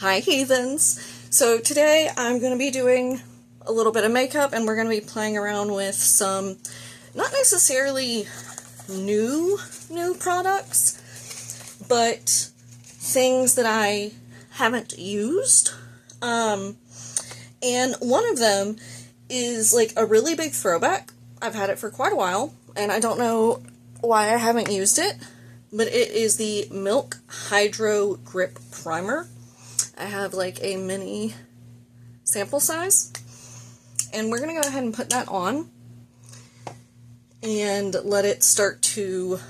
Hi heathens! So today I'm going to be doing a little bit of makeup and we're going to be playing around with some not necessarily new products, but things that I haven't used. And one of them is like a really big throwback. I've had it for quite a while and I don't know why I haven't used it, but it is the Milk Hydro Grip Primer. I have like a mini sample size, and we're going to go ahead and put that on and let it start to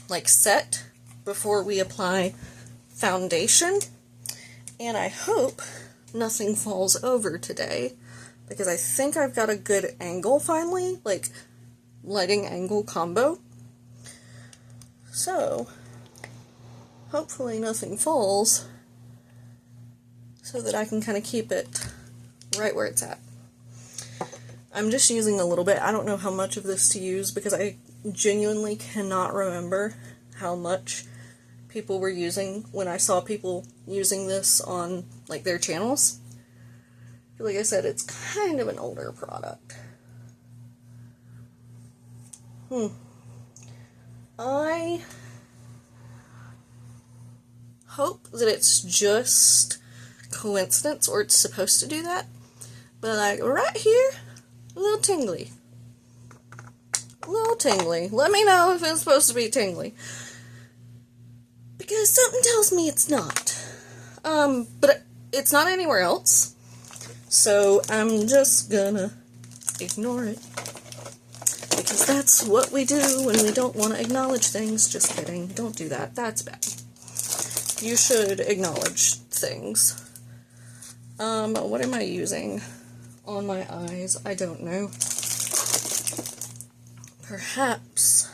like set before we apply foundation. And I hope nothing falls over today, because I think I've got a good angle finally, like lighting angle combo. So hopefully nothing falls, so that I can kind of keep it right where it's at. I'm just using a little bit. I don't know how much of this to use because I genuinely cannot remember how much people were using when I saw people using this on like their channels. Like I said, it's kind of an older product. I hope that it's just coincidence or it's supposed to do that, but like right here, a little tingly. Let me know if it's supposed to be tingly, because something tells me it's not. But it's not anywhere else, so I'm just gonna ignore it, because that's what we do when we don't want to acknowledge things. Just kidding, don't do that, that's bad. You should acknowledge things. What am I using on my eyes? I don't know. Perhaps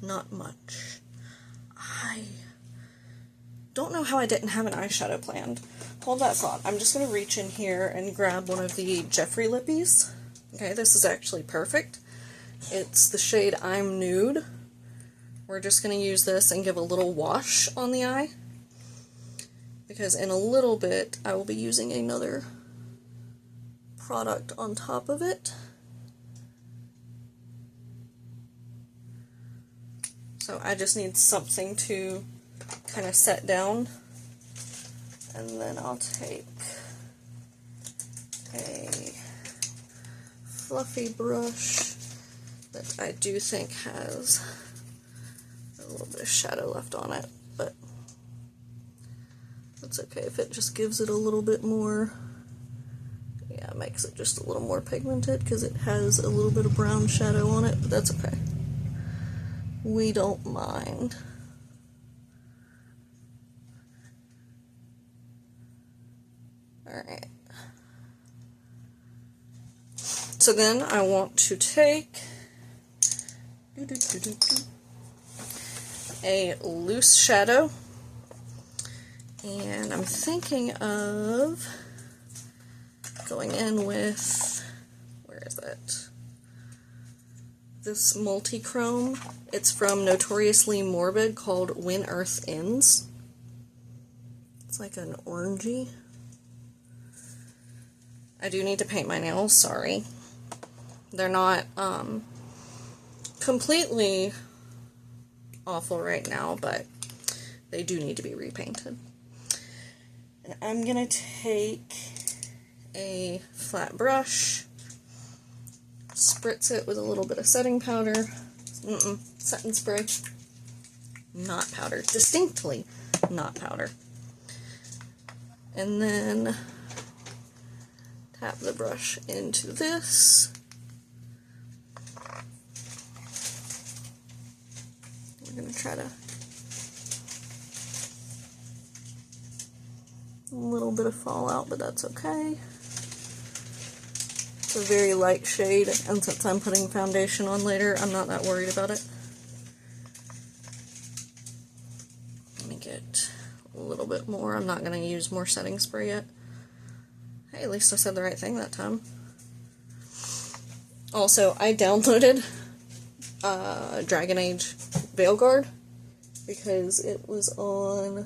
not much. I don't know how I didn't have an eyeshadow planned. Hold that thought. I'm just going to reach in here and grab one of the Jeffree Lippies. Okay, this is actually perfect. It's the shade I'm Nude. We're just going to use this and give a little wash on the eye, because in a little bit I will be using another product on top of it. So I just need something to kind of set down, and then I'll take a fluffy brush that I do think has a little bit of shadow left on it, but it's okay if it just gives it a little bit more. Yeah, it makes it just a little more pigmented because it has a little bit of brown shadow on it, but that's okay. We don't mind. Alright. So then I want to take a loose shadow. And I'm thinking of going in with, where is it? This multi-chrome. It's from Notoriously Morbid, called When Earth Ends. It's like an orangey. I do need to paint my nails, sorry. They're not completely awful right now, but they do need to be repainted. I'm going to take a flat brush, spritz it with a little bit of setting powder, setting spray, not powder, distinctly not powder, and then tap the brush into this. We're going to try to a little bit of fallout, but that's okay. It's a very light shade, and since I'm putting foundation on later, I'm not that worried about it. Let me get a little bit more. I'm not going to use more setting spray yet. Hey, at least I said the right thing that time. Also, I downloaded Dragon Age Veilguard because it was on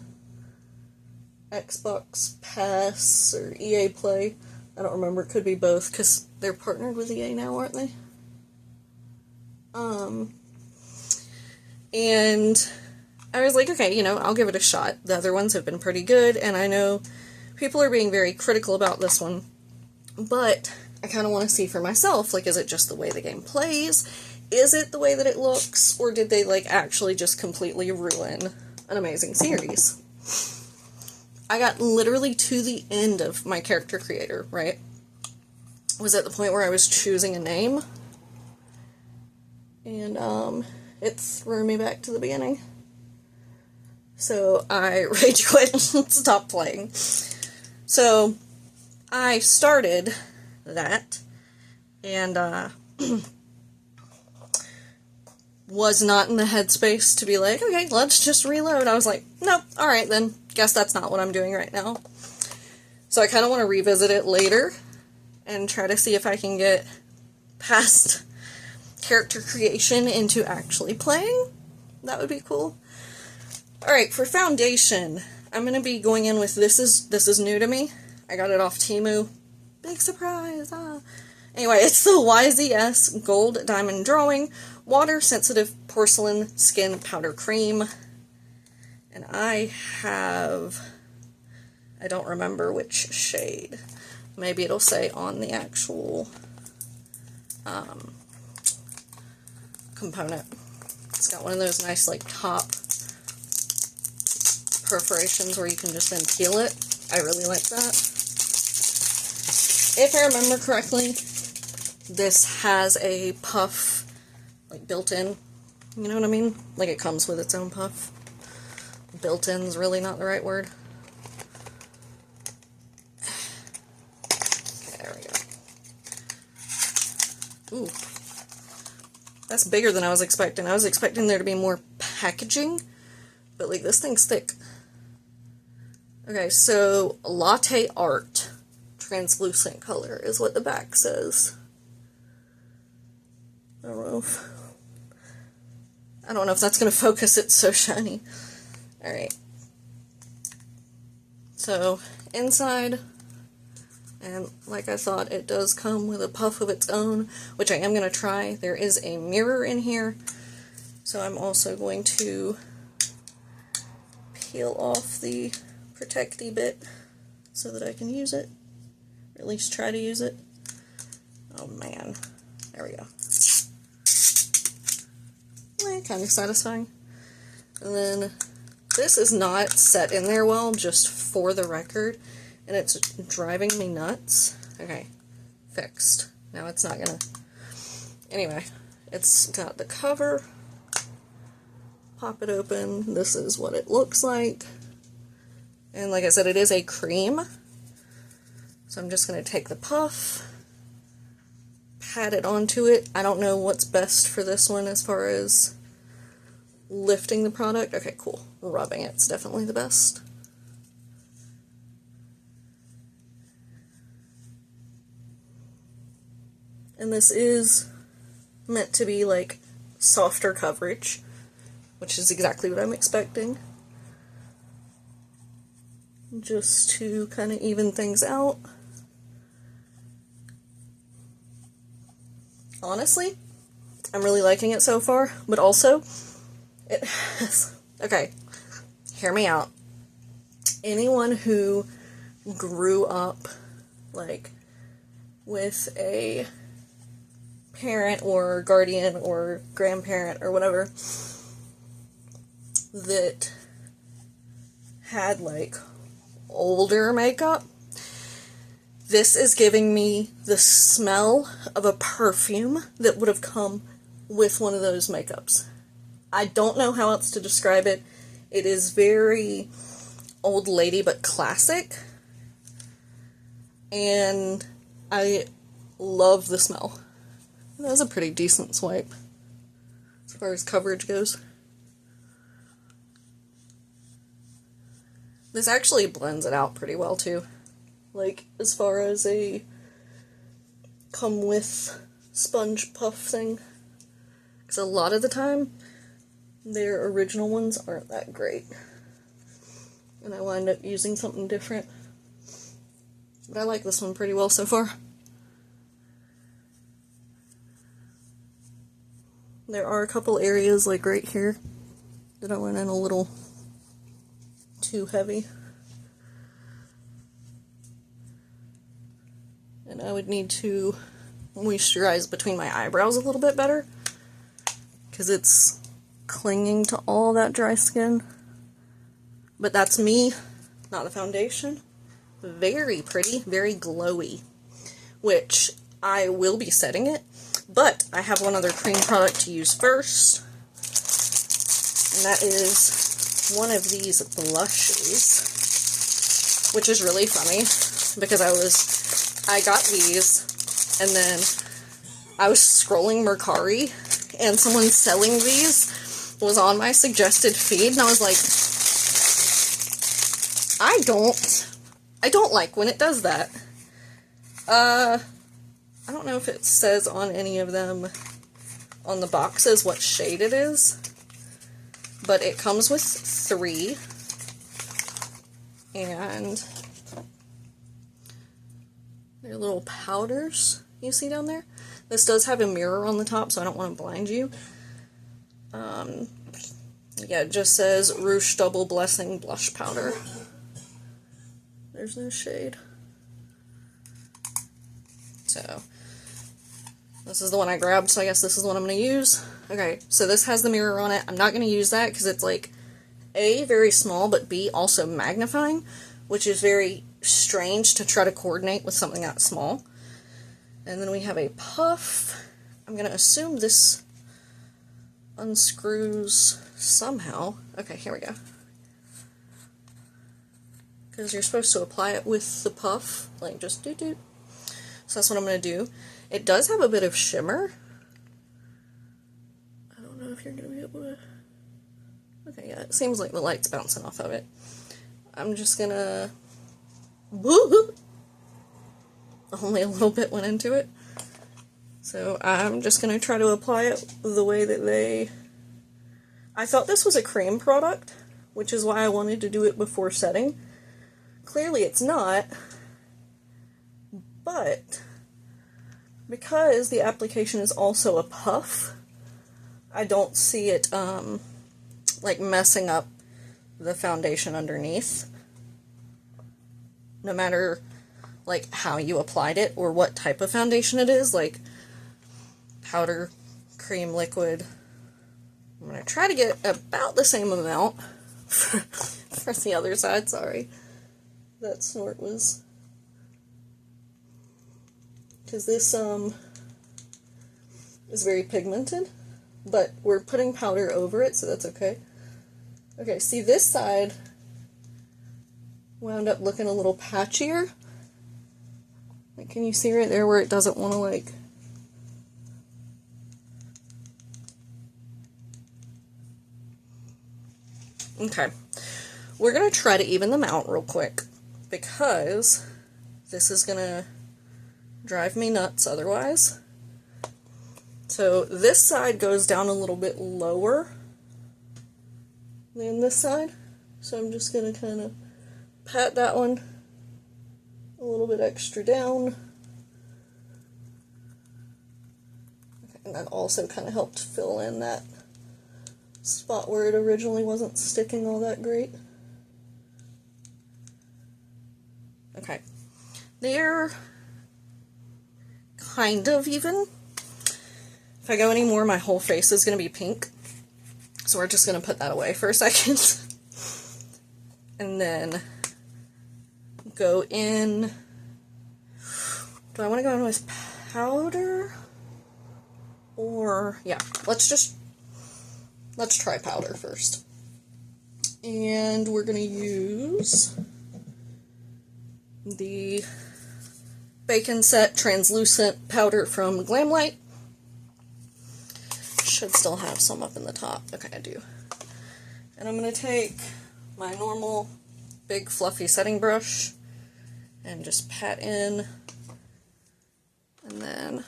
Xbox Pass or EA Play. I don't remember, it could be both, because they're partnered with EA now, aren't they? And I was like, okay, you know, I'll give it a shot. The other ones have been pretty good, and I know people are being very critical about this one, but I kind of want to see for myself, like, is it just the way the game plays? Is it the way that it looks? Or did they, like, actually just completely ruin an amazing series? I got literally to the end of my character creator, right? Was at the point where I was choosing a name, and it threw me back to the beginning. So I rage quit and stopped playing. So I started that, and was not in the headspace to be like, okay, let's just reload. I was like, nope, alright then, guess that's not what I'm doing right now. So I kind of want to revisit it later, and try to see if I can get past character creation into actually playing. That would be cool. Alright, for foundation, I'm going to be going in with, this is new to me. I got it off Temu. Big surprise! Anyway, it's the YZS Gold Diamond Drawing Water Sensitive Porcelain Skin Powder Cream. And I don't remember which shade. Maybe it'll say on the actual component. It's got one of those nice, like, top perforations where you can just then peel it. I really like that. If I remember correctly, this has a puff, like, built in. You know what I mean? Like, it comes with its own puff. Built-in's really not the right word. Okay, there we go. Ooh. That's bigger than I was expecting. I was expecting there to be more packaging, but, like, this thing's thick. Okay, so Latte Art translucent color is what the back says. I don't know if that's going to focus, it's so shiny. Alright. So, inside, and like I thought, it does come with a puff of its own, which I am going to try. There is a mirror in here, so I'm also going to peel off the protecty bit so that I can use it, or at least try to use it. Oh man, there we go. Kind of satisfying. And then this is not set in there well, just for the record, and it's driving me nuts. Okay, fixed. Now it's not gonna... Anyway, it's got the cover. Pop it open. This is what it looks like. And like I said, it is a cream. So I'm just going to take the puff, pat it onto it. I don't know what's best for this one as far as lifting the product. Okay, cool. Rubbing it's definitely the best. And this is meant to be like softer coverage, which is exactly what I'm expecting. Just to kind of even things out. Honestly, I'm really liking it so far, but also, it has, okay, hear me out. Anyone who grew up, like, with a parent or guardian or grandparent or whatever that had, like, older makeup, this is giving me the smell of a perfume that would have come with one of those makeups. I don't know how else to describe it. It is very old lady but classic, and I love the smell. That was a pretty decent swipe as far as coverage goes. This actually blends it out pretty well too. Like, as far as a come with sponge puff thing. Because a lot of the time, their original ones aren't that great. and I wind up using something different. But I like this one pretty well so far. There are a couple areas, like right here, that I went in a little too heavy. And I would need to moisturize between my eyebrows a little bit better, because it's clinging to all that dry skin. But that's me, not the foundation. Very pretty, very glowy, which I will be setting it, but I have one other cream product to use first, and that is one of these blushes, which is really funny, because I got these, and then I was scrolling Mercari, and someone selling these was on my suggested feed, and I was like, I don't like when it does that. I don't know if it says on any of them on the boxes what shade it is, but it comes with 3, and they're little powders you see down there. This does have a mirror on the top, so I don't want to blind you. Yeah, it just says Rouge Double Blessing Blush Powder. There's no shade. So, this is the one I grabbed, so I guess this is the one I'm going to use. Okay, so this has the mirror on it. I'm not going to use that because it's like, A, very small, but B, also magnifying, which is very strange to try to coordinate with something that small. And then we have a puff. I'm going to assume this unscrews somehow. Okay, here we go. Because you're supposed to apply it with the puff, like just do-do. So that's what I'm going to do. It does have a bit of shimmer. I don't know if you're going to be able to... Okay, yeah, it seems like the light's bouncing off of it. I'm just going to... Only a little bit went into it. So I'm just going to try to apply it the way that they... I thought this was a cream product, which is why I wanted to do it before setting. Clearly it's not, but because the application is also a puff, I don't see it like messing up the foundation underneath, no matter like how you applied it or what type of foundation it is, like powder, cream, liquid. I'm going to try to get about the same amount for the other side, sorry. That snort was, because this is very pigmented, but we're putting powder over it, so that's okay. Okay, see, this side wound up looking a little patchier. Like, can you see right there where it doesn't want to, like... Okay, we're going to try to even them out real quick, because this is going to drive me nuts otherwise. So this side goes down a little bit lower than this side. So I'm just going to kind of pat that one a little bit extra down. Okay, and that also kind of helped fill in that spot where it originally wasn't sticking all that great. Okay, they're kind of even. If I go any more, my whole face is going to be pink. So we're just going to put that away for a second. And then go in. Do I want to go in with powder? Or, yeah, let's try powder first. And we're going to use the Bacon Set Translucent Powder from Glamlight. Should still have some up in the top. Okay, I do. And I'm going to take my normal big fluffy setting brush and just pat in. And then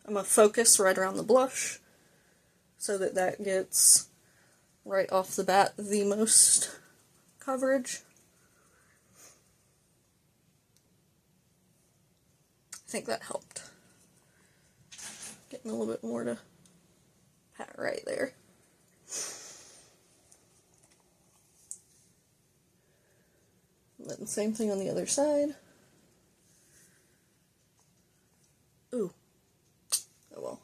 I'm going to focus right around the blush so that that gets right off the bat the most coverage. I think that helped. Getting a little bit more to pat right there. And then same thing on the other side. Ooh. Oh well.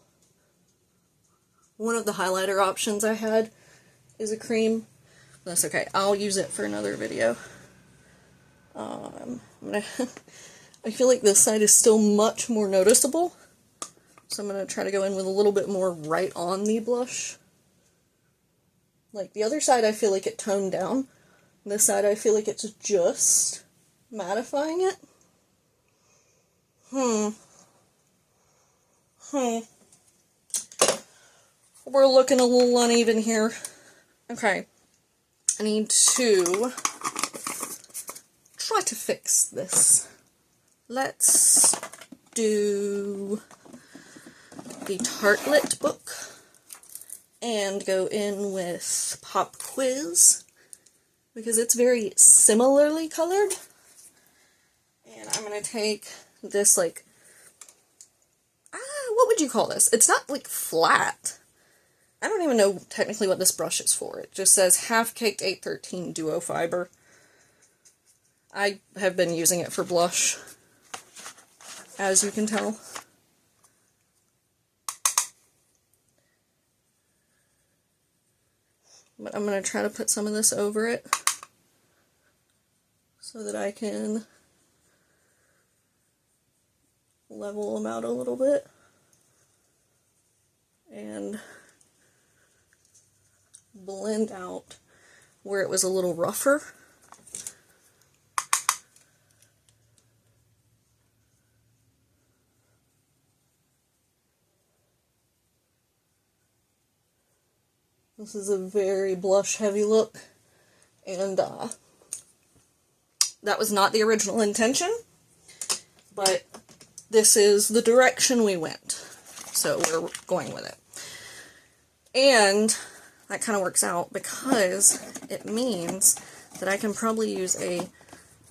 One of the highlighter options I had is a cream. That's okay. I'll use it for another video. I feel like this side is still much more noticeable. So I'm going to try to go in with a little bit more right on the blush. Like the other side I feel like it toned down. This side I feel like it's just mattifying it. We're looking a little uneven here. Okay. I need to try to fix this. Let's do the Tartlet book and go in with Pop Quiz because it's very similarly colored. And I'm going to take this, like, what would you call this? It's not, like, flat. I don't even know technically what this brush is for. It just says Half Caked 813 Duo Fiber. I have been using it for blush, as you can tell. But I'm going to try to put some of this over it so that I can level them out a little bit and blend out where it was a little rougher. This is a very blush heavy look, and that was not the original intention, but this is the direction we went, so we're going with it. And that kind of works out because it means that I can probably use a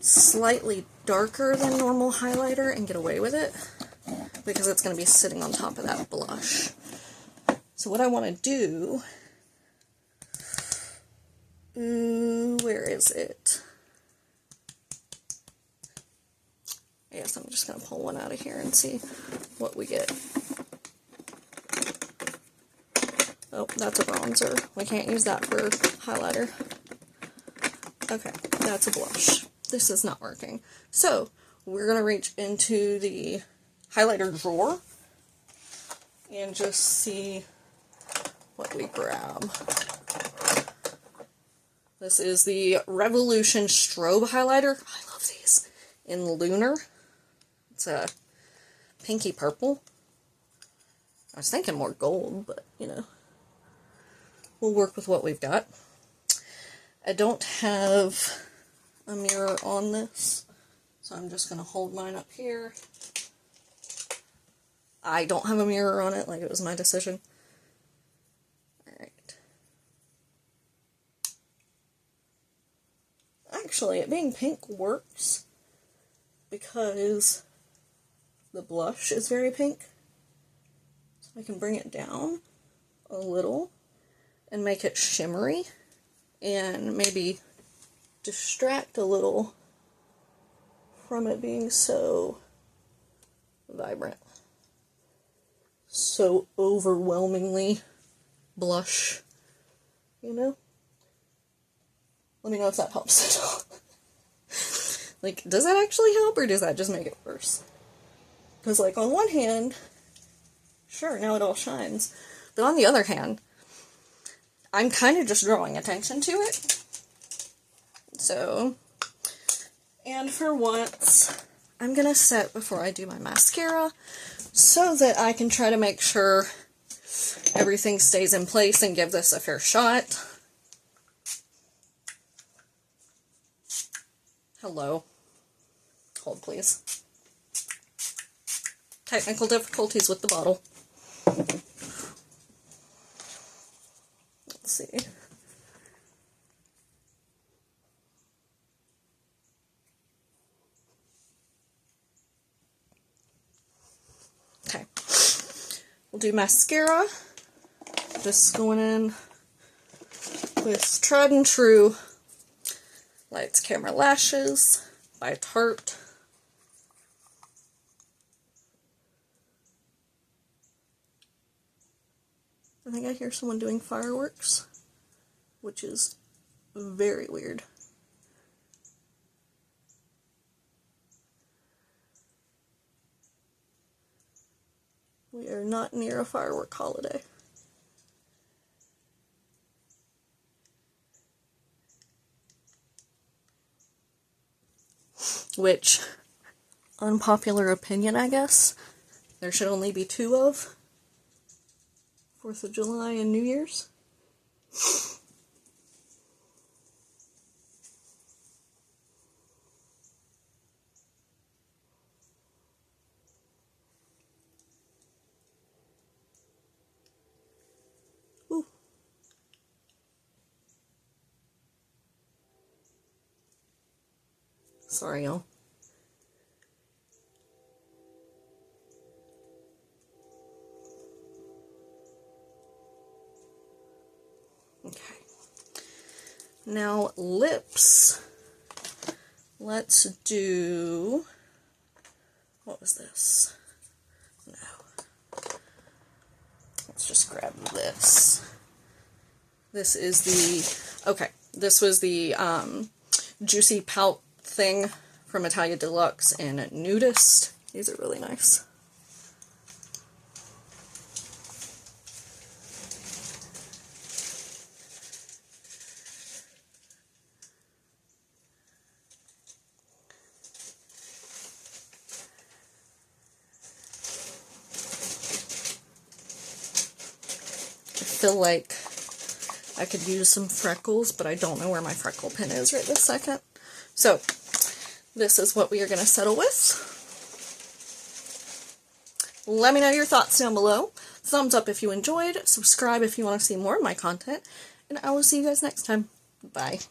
slightly darker than normal highlighter and get away with it, because it's going to be sitting on top of that blush. So what I want to do... where is it? I guess I'm just going to pull one out of here and see what we get. Oh, that's a bronzer. We can't use that for highlighter. Okay, that's a blush. This is not working. So, we're going to reach into the highlighter drawer and just see what we grab. This is the Revolution Strobe Highlighter. I love these. In Lunar. It's a pinky purple. I was thinking more gold, but, you know, we'll work with what we've got. I don't have a mirror on this, so I'm just going to hold mine up here. I don't have a mirror on it, like it was my decision. Actually, it being pink works because the blush is very pink. So I can bring it down a little and make it shimmery and maybe distract a little from it being so vibrant. So overwhelmingly blush, you know? Let me know if that helps at all. Like, does that actually help, or does that just make it worse? Because, like, on one hand, sure, now it all shines. But on the other hand, I'm kind of just drawing attention to it. So, and for once, I'm going to set before I do my mascara so that I can try to make sure everything stays in place and give this a fair shot. Hello. Hold, please. Technical difficulties with the bottle. Let's see. do mascara. Just going in with tried and true Lights Camera Lashes by Tarte. I think I hear someone doing fireworks, which is very weird. We are not near a firework holiday. Which, unpopular opinion, I guess, there should only be 2 of. 4th of July and New Year's. Ooh. Sorry, y'all. Okay. Now, lips. Let's do... What was this? No. Let's just grab this. This is the... Okay. This was the Juicy Pout thing from Italia Deluxe and Nudist. These are really nice. I feel like I could use some freckles, but I don't know where my freckle pin is right this second. So, this is what we are going to settle with. Let me know your thoughts down below. Thumbs up if you enjoyed. Subscribe if you want to see more of my content. And I will see you guys next time. Bye.